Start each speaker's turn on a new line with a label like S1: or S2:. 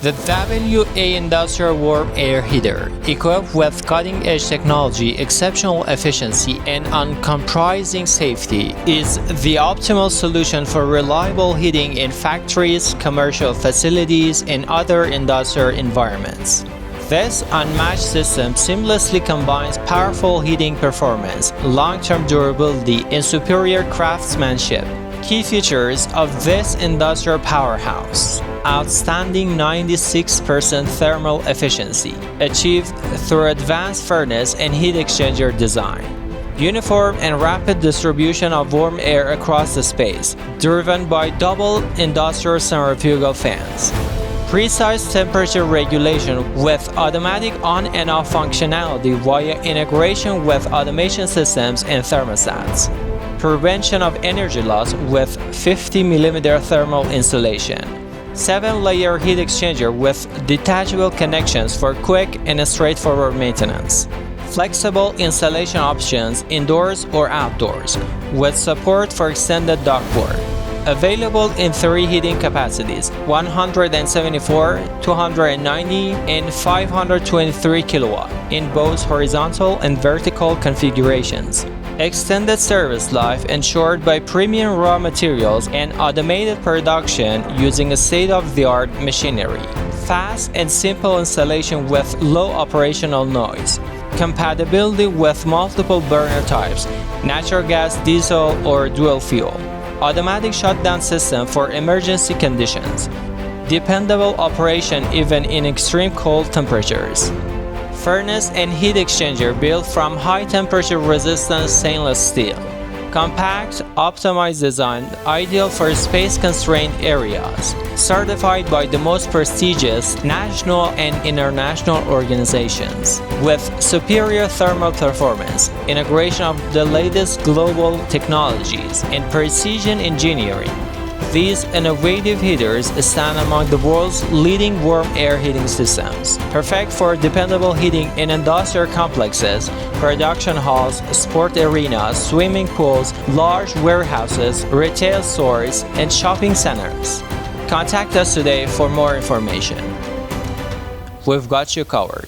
S1: The WA Industrial Warm Air Heater, equipped with cutting-edge technology, exceptional efficiency, and uncompromising safety, is the optimal solution for reliable heating in factories, commercial facilities, and other industrial environments. This unmatched system seamlessly combines powerful heating performance, long-term durability, and superior craftsmanship. Key features of this industrial powerhouse: outstanding 96% thermal efficiency, achieved through advanced furnace and heat exchanger design. Uniform and rapid distribution of warm air across the space, driven by double industrial centrifugal fans. Precise temperature regulation with automatic on and off functionality via integration with automation systems and thermostats. Prevention of energy loss with 50 mm thermal insulation. 7-layer heat exchanger with detachable connections for quick and straightforward maintenance. Flexible installation options indoors or outdoors, with support for extended ductwork. Available in 3 heating capacities: 174, 290, and 523 kW in both horizontal and vertical configurations. Extended service life ensured by premium raw materials and automated production using a state-of-the-art machinery. Fast and simple installation with low operational noise. Compatibility with multiple burner types: natural gas, diesel, or dual fuel. Automatic shutdown system for emergency conditions. Dependable operation even in extreme cold temperatures. Furnace and heat exchanger built from high temperature resistant stainless steel. Compact, optimized design, ideal for space-constrained areas. Certified by the most prestigious national and international organizations. With superior thermal performance, integration of the latest global technologies, and precision engineering. These innovative heaters stand among the world's leading warm air heating systems, perfect for dependable heating in industrial complexes, production halls, sport arenas, swimming pools, large warehouses, retail stores, and shopping centers. Contact us today for more information. We've got you covered.